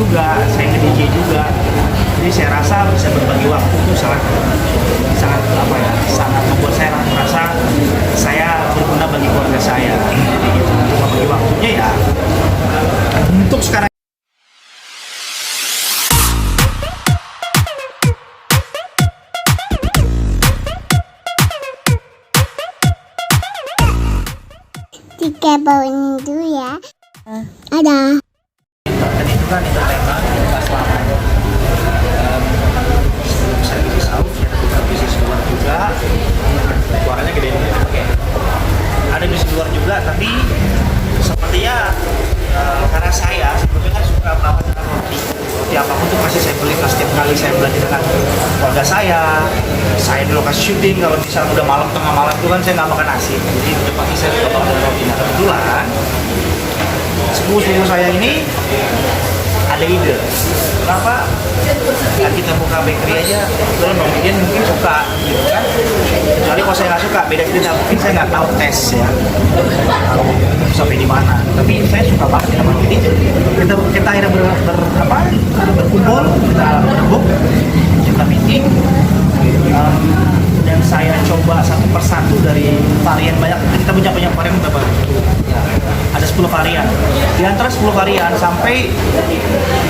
juga, saya nge-DJ juga. Jadi saya rasa bisa berbagi waktu itu sangat apa ya, sangat membuat saya merasa saya berguna bagi keluarga saya. Jadi gitu, bagi waktunya ya untuk sekarang. Tiga bawang dulu ya. Ada. Dan itu kan entertainment, nggak selamanya. Saya bisnis out, kita buka bisnis luar juga. Suaranya gede nih. Oke. Ada bisnis luar juga, tapi sepertinya karena saya sebetulnya kan suka banget dengan roti. Roti apapun tuh pasti saya beli. Setiap kali saya belanja dengan keluarga saya di lokasi syuting, kalau misalnya udah malam, tengah malam itu kan saya nggak makan nasi. Jadi udah pasti saya suka banget dengan roti. Nah kebetulan sepupu saya ini ada ide, kenapa ya kita buka bakery aja, kebetulan Bang Didian mungkin suka gitu kan, kecuali kalau saya nggak suka, beda cerita, mungkin saya nggak tahu tes ya, tahu sampai di mana, tapi saya suka banget sama roti. Kita akhirnya berkumpul, kita berebut, kita meeting, dan saya coba satu persatu dari varian banyak. Kita punya varian berapa? Ada 10 varian. Di antara 10 varian sampai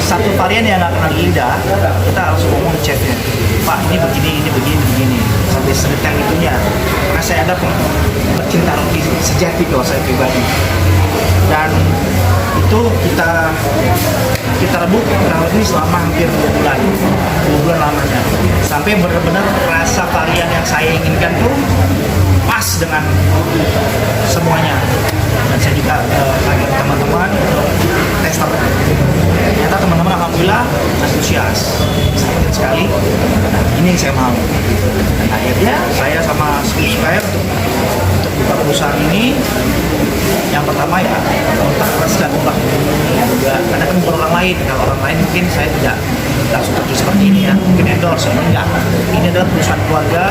satu varian yang nggak kenal lidah, kita harus ngomong ke chefnya, Pak ini begini, sampai sedetail itunya. Karena saya ada pecinta roti sejati kalau saya pribadi. Dan itu kita rebut kurang lebih selama hampir 2 bulan lamanya, sampai benar-benar rasa varian yang saya inginkan tuh pas dengan semuanya. Dan saya juga ngajak teman-teman tester. Ternyata teman-teman alhamdulillah antusias, excited sekali. Nah ini yang saya mau. Dan akhirnya saya sama sepupu saya untuk buka perusahaan ini. Yang pertama ya kontak keras dan ubah juga, karena kan bukan orang lain. Kalau orang lain mungkin saya tidak langsung terjun seperti ini ya, mungkin endorse, enggak. Ini adalah perusahaan keluarga,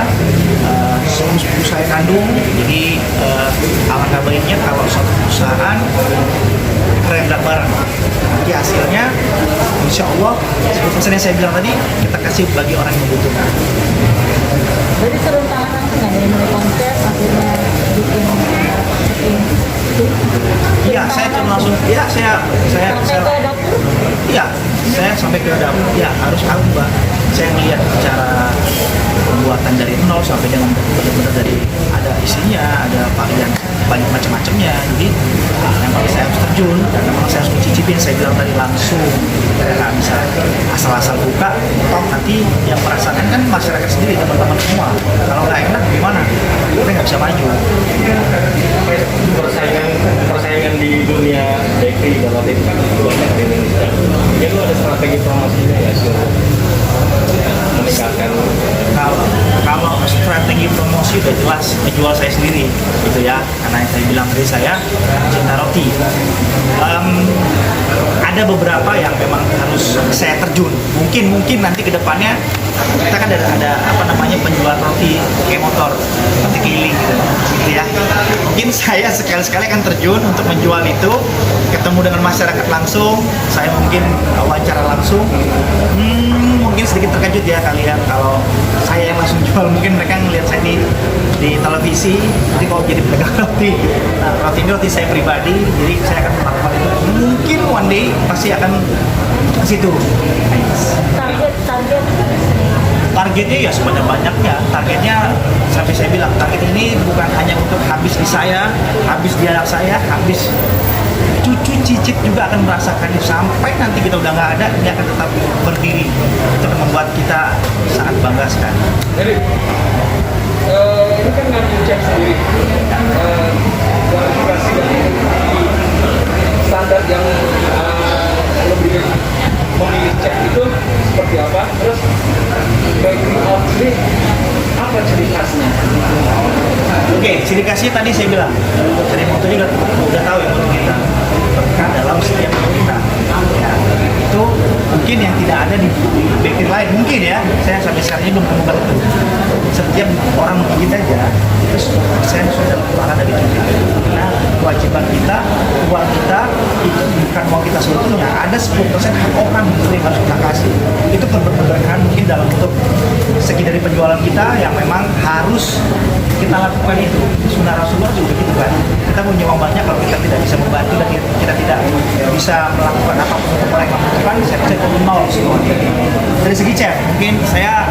sepupu saya kandung. Jadi alangkah baiknya kalau suatu perusahaan keren bareng, nanti hasilnya insya Allah seperti pesan yang saya bilang tadi, kita kasih bagi orang yang membutuhkan. Jadi turun tangan langsung nggak dari mulai konsep akhirnya bikin Iya, saya turun langsung. Iya, saya sampai ke dapur. Iya, harus tahu Mbak. Saya melihat cara pembuatan dari nol sampai dengan benar-benar dari ada isinya, ada varian banyak macam-macamnya. Jadi memang saya harus terjun dan memang saya harus mencicipin. Saya bilang tadi langsung, saya nggak bisa asal-asal buka. Toh nanti yang merasakan kan masyarakat sendiri, teman-teman semua. Kalau nggak enak gimana? Kita nggak bisa maju. Persaingan di dunia bakery dan roti kan banyak di Indonesia. Itu ada strategi promosinya ya meningkatkan. Kalau strategi promosi udah jelas menjual saya sendiri gitu ya, karena yang saya bilang tadi saya cinta roti. Ada beberapa yang memang harus saya terjun. Mungkin nanti ke depannya kita kan ada penjual roti kayak motor, roti keliling gitu ya. Mungkin saya sekali-sekali akan terjun untuk menjual itu, ketemu dengan masyarakat langsung. Saya mungkin wawancara langsung. Mungkin sedikit terkejut ya kalian kalau saya yang langsung jual. Mungkin mereka ngelihat saya di televisi, jadi kok jadi pedagang roti. Nah, roti ini roti saya pribadi, jadi saya akan melakukan itu. Mungkin one day pasti akan ke situ. Targetnya ya sebanyak-banyaknya. Targetnya sampai saya bilang target ini bukan hanya untuk habis di saya, habis di anak saya, habis cucu cicit juga akan merasakan itu. Sampai nanti kita udah nggak ada, ini akan tetap berdiri. Itu akan membuat kita sangat bangga sekali. Jadi ini kan nggak cek sendiri kualifikasi dari standar yang lebih memilih cek itu seperti apa, terus bakery out ini apa ciri khasnya? Oke, ciri khasnya tadi saya bilang, dari motor juga udah tahu ya motor kita berkah dalam setiap kita. Ya, itu mungkin yang tidak ada di bakery lain, mungkin ya. Saya sampai sekarang ini belum menemukan itu. Setiap orang bikin aja itu 100% sudah keluar dari kita. Karena kewajiban kita, uang kita, bukan uang kita sebetulnya, ada 10% hak orang gitu yang harus kita kasih. Itu keberberkahan mungkin dalam bentuk segi dari penjualan kita yang memang harus kita lakukan itu. Sunnah Rasulullah juga gitu kan. Kita punya uang banyak, kalau kita tidak bisa membantu dan kita tidak bisa melakukan apapun untuk orang yang membutuhkan, saya bisa itu nol semuanya. Dari segi chat, mungkin saya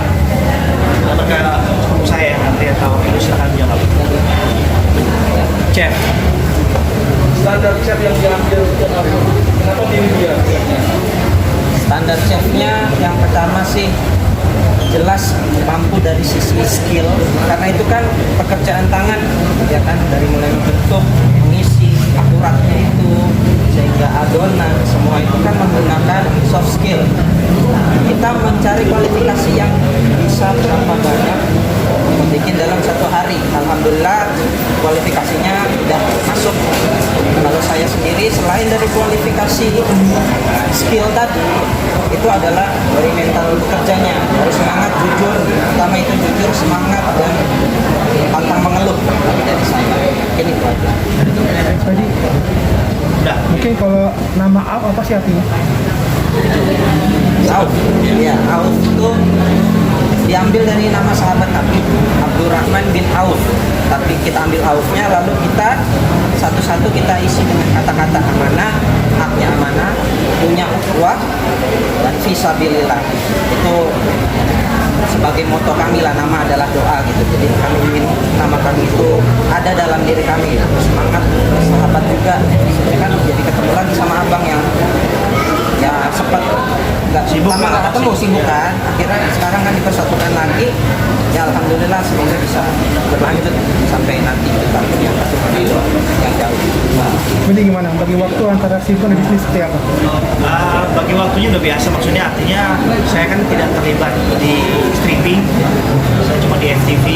berkata sepupu saya nanti atau itu silahkan menjawab. Chef, Standar chef yang diambil kenapa pilih dia? Standar chefnya yang pertama sih jelas mampu dari sisi skill, karena itu kan pekerjaan tangan ya kan, dari mulai membentuk, mengisi, akuratnya itu sehingga adonan semua itu kan menggunakan soft skill. Nah, kita mencari kualifikasi yang bisa berapa banyak bikin dalam satu hari. Alhamdulillah kualifikasinya sudah masuk. Kalau saya sendiri selain dari kualifikasi skill tadi, itu adalah dari mental bekerjanya, harus semangat, jujur, pertama itu jujur, semangat dan pantang mengeluh dari saya. Ini itu aja. Tadi udah. mungkin kalau nama apa sih artinya? Auf, ya Auf itu diambil dari nama sahabat Nabi Abdurrahman bin Auf, tapi kita ambil Aufnya lalu kita satu-satu kita isi dengan kata-kata amanah, haknya amanah, punya ukhuwah dan fisabilillah. Itu sebagai moto kami lah, nama adalah doa gitu. Jadi kami ingin nama kami itu ada dalam diri kami, semangat sahabat juga. Saya kan jadi ketemu lagi sama abang yang ya sempat nggak Sibuk lama nggak lah, ketemu, sibuk kan, akhirnya sekarang kan dipersatukan lagi ya, alhamdulillah semoga bisa berlanjut sampai nanti kita punya pertemuan yang jauh. Jadi gimana bagi waktu antara sibuk dan bisnis seperti apa? Bagi waktunya udah biasa, maksudnya artinya saya kan tidak terlibat di streaming, saya cuma di FTV,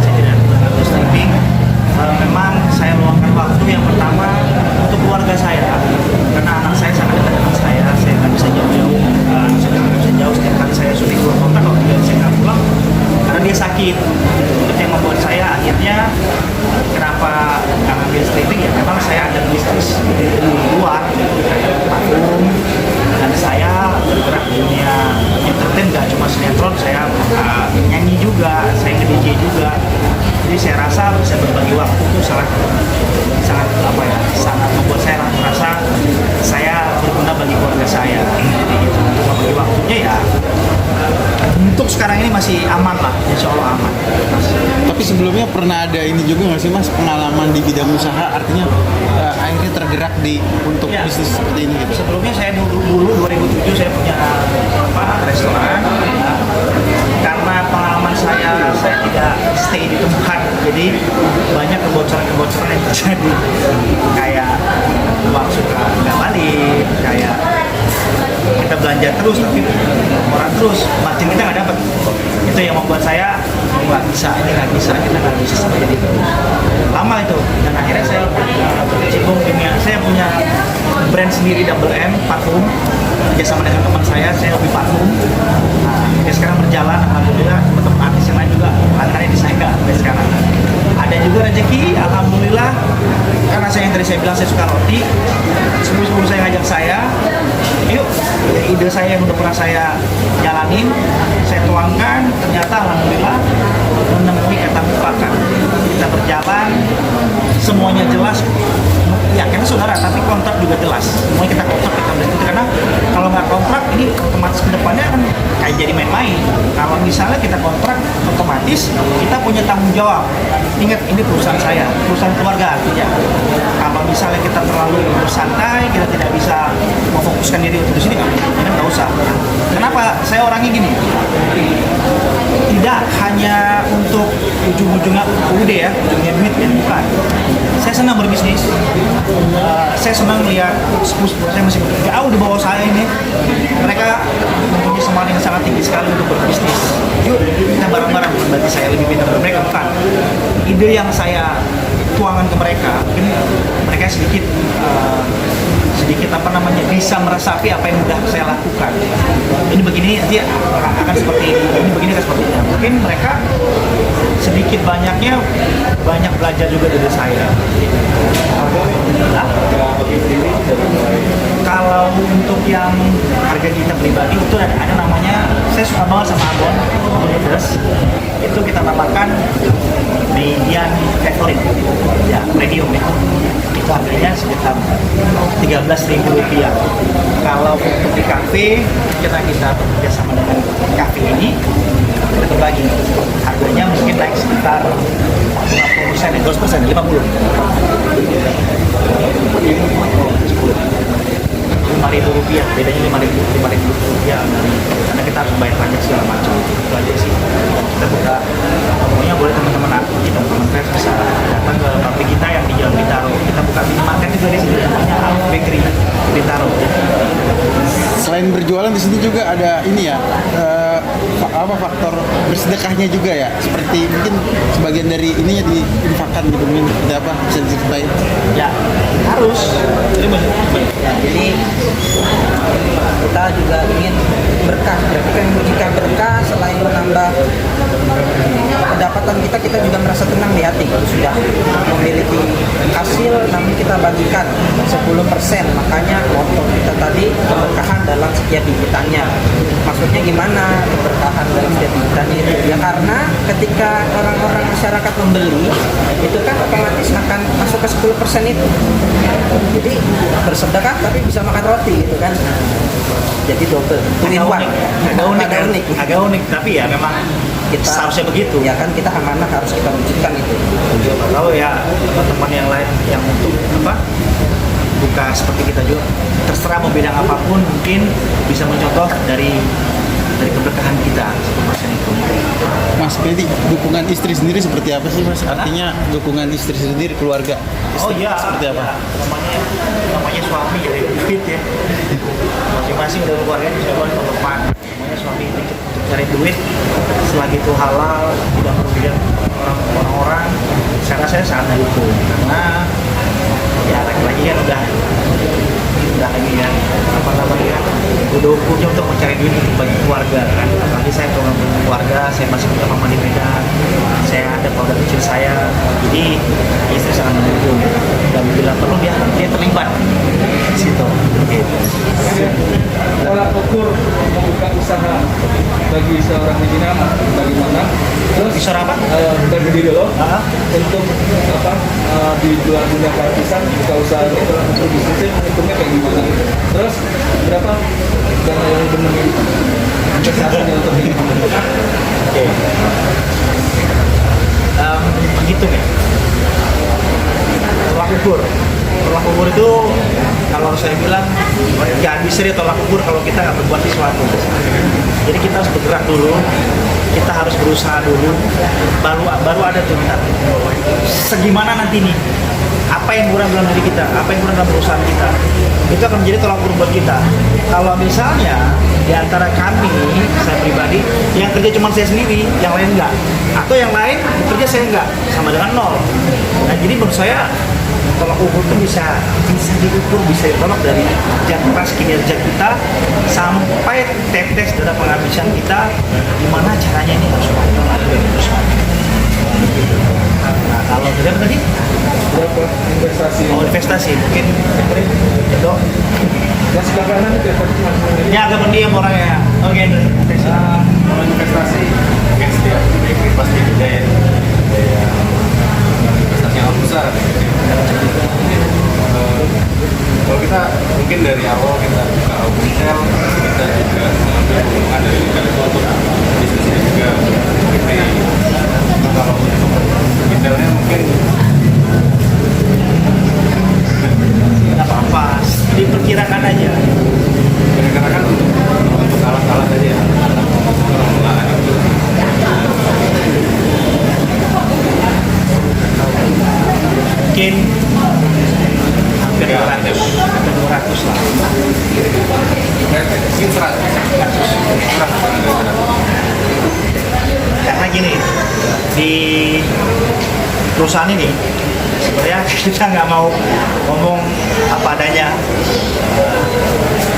saya tidak terlibat di streaming. Memang saya meluangkan waktu yang pertama untuk keluarga saya, karena anak saya sangat dekat dengan saya nggak bisa jauh-jauh, saya nggak bisa jauh. Setiap kali saya syuting keluar kota, kalau tidak saya nggak pulang karena dia sakit. Itu yang membuat saya akhirnya kenapa nggak ngambil streaming, ya memang saya ada bisnis di luar parfum, dan saya bergerak di dunia entertain, nggak cuma sinetron, saya nyanyi juga, saya nge-DJ juga. Jadi saya rasa bisa berbagi waktu itu sangat apa ya, sangat membuat saya merasa saya berguna bagi keluarga saya. Jadi gitu. Bagi waktunya ya untuk sekarang ini masih aman lah, insya Allah aman. Tapi sebelumnya pernah ada ini juga nggak sih Mas, pengalaman di bidang usaha, artinya akhirnya tergerak untuk Ya. bisnis seperti ini gitu? Sebelumnya saya dulu 2007 saya punya restoran. Ya. Karena pengalaman saya tidak stay di tempat, jadi banyak kebocoran yang terjadi. Kayak uang suka nggak balik, kayak kita belanja terus tapi orang terus, margin kita nggak dapat. Itu yang membuat saya nggak bisa kita nggak bisa sampai jadi terus. Lama itu, dan akhirnya saya berkecimpung dunia. Saya punya brand sendiri Double M parfum, kerjasama dengan teman saya hobi parfum. Nah, ya sekarang berjalan, alhamdulillah. Teman-teman artis yang lain juga langgannya di saya sampai sekarang. Ada juga rezeki, alhamdulillah. Karena saya yang tadi saya bilang saya suka roti, sebelum saya ngajak saya, yuk ide saya yang udah pernah saya jalanin, saya tuangkan, ternyata alhamdulillah menemui kata mufakat. Kita berjalan, semuanya jelas. Ya, karena saudara, tapi kontrak juga jelas. Semuanya kita kontrak, kita berikut. Karena kalau nggak kontrak, ini otomatis kedepannya kan kayak jadi main-main. Kalau misalnya kita kontrak, otomatis kita punya tanggung jawab. Ingat, ini perusahaan saya, perusahaan keluarga artinya. Kalau misalnya kita terlalu bersantai, kita tidak bisa memfokuskan diri untuk di sini, ini nggak usah. Kenapa? Saya orangnya gini. Tidak hanya untuk ujung-ujungnya udah ya, ujungnya duit ya, bukan. Saya senang berbisnis. Saya senang lihat sepupu saya masih jauh di bawah saya ini. Mereka mempunyai semangat yang sangat tinggi sekali untuk berbisnis. Yuk kita bareng-bareng, berarti saya lebih pintar dari mereka, bukan. Ide yang saya tuangkan ke mereka, mungkin mereka sedikit bisa meresapi apa yang sudah saya lakukan. Ini begini nanti akan seperti ini begini kan seperti ini. Mungkin mereka sedikit banyaknya banyak belajar juga dari saya. Nah, kalau untuk yang harga kita pribadi itu ada namanya, saya suka banget sama Abon Universe, itu kita namakan median favorit ya, premium ya. Itu harganya sekitar Rp13.000. Kalau untuk di kafe kita bekerja sama dengan kafe ini, kita berbagi harganya mungkin naik sekitar 50% ya, 2%, 50. Rp5.000, bedanya Rp5.000 dari, karena kita harus bayar pajak segala macam. Itu aja sih. Kita buka, pokoknya boleh teman-teman kita pers bisa datang ke pabrik kita yang di Jalan Bintaro. Kita buka minimarket juga di sini, namanya Alf Bakery Bintaro. Selain berjualan di sini juga ada ini ya, faktor bersedekahnya juga ya. Seperti mungkin sebagian dari ininya diinfakkan gitu, mungkin seperti apa, bisa diceritain? Ya, harus. Ya, jadi kita juga ingin berkah. Berarti kan jika berkah selain menambah pendapatan kita juga merasa tenang di hati kalau sudah memiliki hasil, namun kita bagikan 10%. Makanya moto kita tadi keberkahan dalam setiap gigitannya. Maksudnya gimana keberkahan dalam setiap gigitannya itu? Ya karena ketika orang-orang masyarakat membeli itu kan otomatis akan masuk ke 10% itu. Jadi bersedekah tapi bisa makan roti gitu kan. Jadi double. Agak unik, tapi ya memang Kita seharusnya begitu. Ya kan kita amanah harus kita wujudkan itu. Kalau ya teman-teman yang lain yang untuk buka seperti kita juga, terserah mau bidang apapun, mungkin bisa mencontoh dari keberkahan kita 10% itu. Mas, jadi dukungan istri sendiri seperti apa sih Mas? Artinya dukungan istri sendiri, keluarga. Oh iya, seperti apa? Ya, namanya suami ya, duit ya. Masing-masing udah keluarga bisa buat teman. Namanya suami untuk cari duit, selagi itu halal, tidak merugikan orang-orang. Saya rasa sangat mendukung, karena ya lagi-lagi kan udah lagi ya, apa namanya, udah punya untuk mencari duit untuk bagi keluarga kan. Apalagi saya kalau keluarga, saya masih punya mama di Medan, saya ada keluarga kecil saya, jadi istri sangat mendukung dan bila perlu dia terlibat di situ. Gitu. Tolak ukur membuka usaha bagi seorang imam bagaimana? Terus Bisa apa? bagi diri lo Ah, untuk apa di luar dunia partisan buka usaha ini tolak ukur bisnisnya hitungnya kayak gimana? Terus berapa dana yang benar investasinya untuk ini? Oke. Begitu ya. Tolak ukur itu kalau saya bilang nggak bisa dia tolak ukur kalau kita nggak berbuat sesuatu. Jadi kita harus bergerak dulu, kita harus berusaha dulu, baru ada tuh kita. Segimana nanti nih, apa yang kurang dalam diri kita, apa yang kurang dalam perusahaan kita, itu akan menjadi tolak ukur buat kita. Kalau misalnya di antara kami, saya pribadi, yang kerja cuma saya sendiri, yang lain enggak, atau yang lain bekerja saya enggak, sama dengan nol. Nah jadi menurut saya tolak ukur itu bisa diukur, bisa ditolak dari kerja keras kinerja kita sampai tetes darah penghabisan kita, gimana caranya ini harus Nah kalau tidak tadi Berapa investasi? investasi mungkin itu Yang sebelah kanan itu tadi cuma ini agak pendiam orangnya. Oke, kalau investasi mungkin setiap bakery pasti beda ya. Investasi yang besar. Kalau kita mungkin dari awal kita buka open sale, kita juga mengambil keuntungan dari untuk bisnisnya juga. Kalau untuk detailnya mungkin nggak apa-apa, diperkirakan aja. karena kan untuk alat-alat aja ya. Alat-alat itu Mungkin hampir 200 lah. mungkin 100. Karena gini, di perusahaan ini sebenarnya kita nggak mau ngomong apa adanya,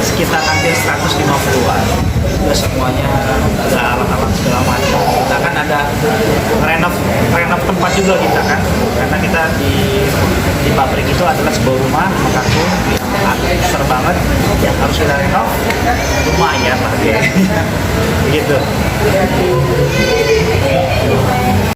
sekitar hampir 150-an. juga semuanya, ada alat-alat segala macam. Kita kan ada renov tempat juga kita kan, karena kita di pabrik itu adalah sebuah rumah kartun yang besar banget yang harus kita renov, lumayan lah ya. Begitu.